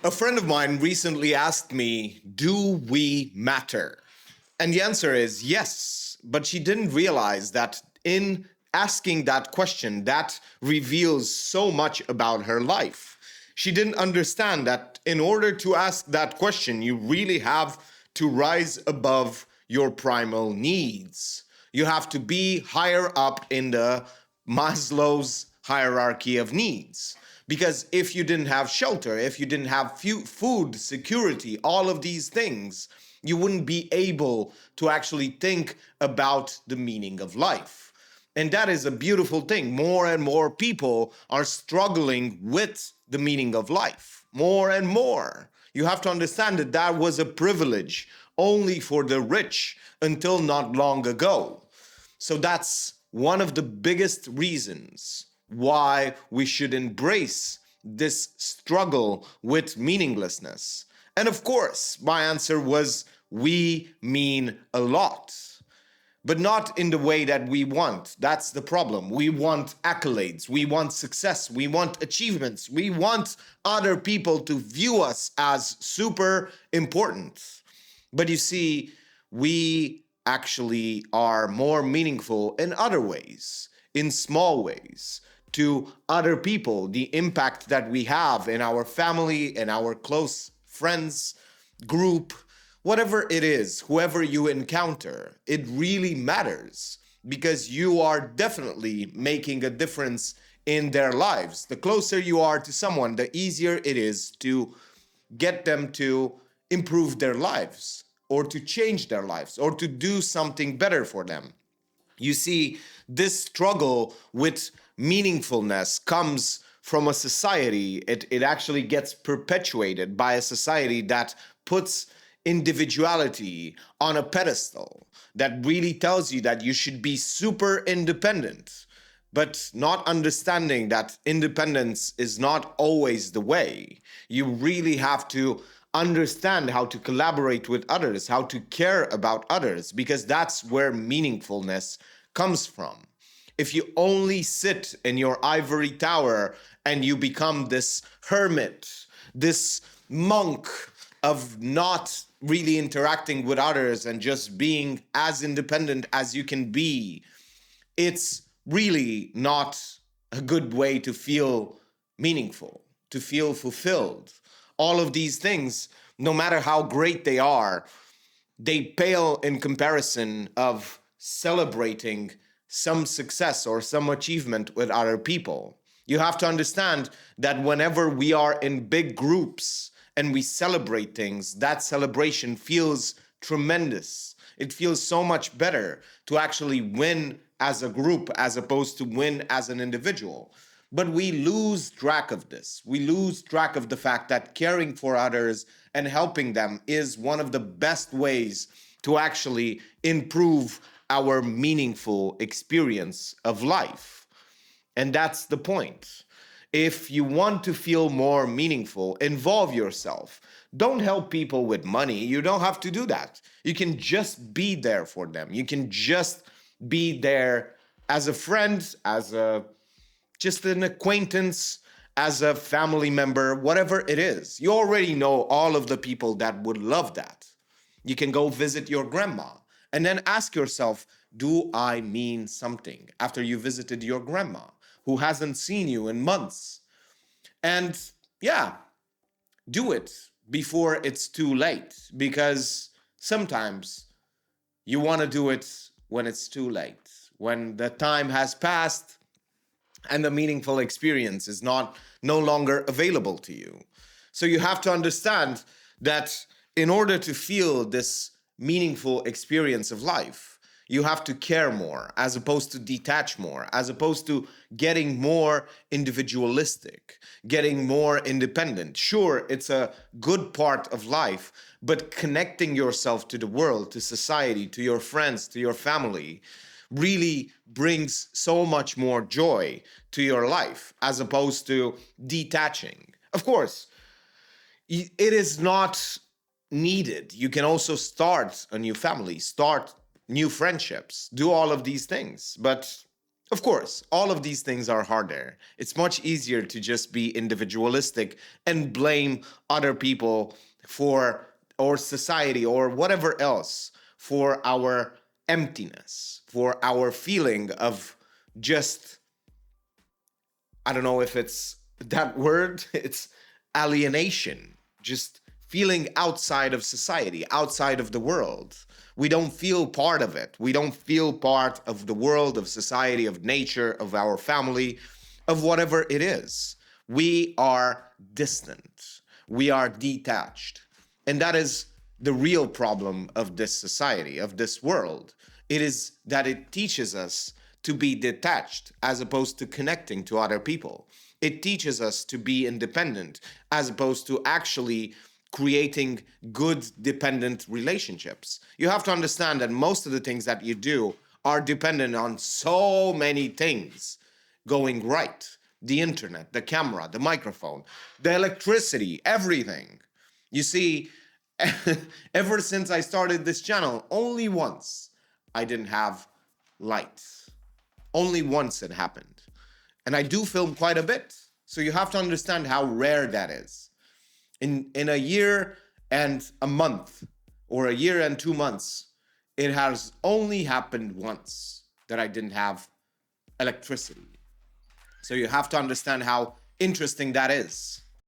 A friend of mine recently asked me, do we matter? And the answer is yes. But she didn't realize that in asking that question, that reveals so much about her life. She didn't understand that in order to ask that question, you really have to rise above your primal needs. You have to be higher up in the Maslow's hierarchy of needs. Because if you didn't have shelter, if you didn't have food, security, all of these things, you wouldn't be able to actually think about the meaning of life. And that is a beautiful thing. More and more people are struggling with the meaning of life. More and more. You have to understand that that was a privilege only for the rich until not long ago. So that's one of the biggest reasons why we should embrace this struggle with meaninglessness. And of course, my answer was we mean a lot, but not in the way that we want. That's the problem. We want accolades, we want success, we want achievements, we want other people to view us as super important. But you see, we actually are more meaningful in other ways, in small ways, to other people, the impact that we have in our family, in our close friends group, whatever it is, whoever you encounter, it really matters because you are definitely making a difference in their lives. The closer you are to someone, the easier it is to get them to improve their lives or to change their lives or to do something better for them. You see, this struggle with meaningfulness comes from a society. It actually gets perpetuated by a society that puts individuality on a pedestal, that really tells you that you should be super independent, but not understanding that independence is not always the way. You really have to understand how to collaborate with others, how to care about others, because that's where meaningfulness comes from. If you only sit in your ivory tower and you become this hermit, this monk of not really interacting with others and just being as independent as you can be, it's really not a good way to feel meaningful, to feel fulfilled. All of these things, no matter how great they are, they pale in comparison of celebrating some success or some achievement with other people. You have to understand that whenever we are in big groups and we celebrate things, that celebration feels tremendous. It feels so much better to actually win as a group as opposed to win as an individual. But we lose track of this. We lose track of the fact that caring for others and helping them is one of the best ways to actually improve our meaningful experience of life. And that's the point. If you want to feel more meaningful, involve yourself. Don't help people with money. You don't have to do that. You can just be there for them. You can just be there as a friend, as a just an acquaintance, as a family member, whatever it is. You already know all of the people that would love that. You can go visit your grandma and then ask yourself, do I mean something after you visited your grandma who hasn't seen you in months? And yeah, do it before it's too late, because sometimes you want to do it when it's too late, when the time has passed and the meaningful experience is not no longer available to you. So you have to understand that in order to feel this meaningful experience of life, you have to care more as opposed to detach more, as opposed to getting more individualistic, getting more independent. Sure, it's a good part of life, but connecting yourself to the world, to society, to your friends, to your family, really brings so much more joy to your life as opposed to detaching. Of course, it is not needed. You can also start a new family, start new friendships, do all of these things. But Of course, all of these things are harder. It's much easier to just be individualistic and blame other people for, or society, or whatever else, for our emptiness, for our feeling of just, I don't know if it's that word, it's alienation, just feeling outside of society, outside of the world. We don't feel part of it. We don't feel part of the world, of society, of nature, of our family, of whatever it is. We are distant. We are detached. And that is the real problem of this society, of this world. It is that it teaches us to be detached as opposed to connecting to other people. It teaches us to be independent as opposed to actually creating good dependent relationships. You have to understand that most of the things that you do are dependent on so many things going right: the internet, the camera, the microphone, the electricity, everything. You see, ever since I started this channel, only once I didn't have light. Only once it happened. And I do film quite a bit. So you have to understand how rare that is. In a year and a month, or a year and 2 months, it has only happened once that I didn't have electricity. So you have to understand how interesting that is.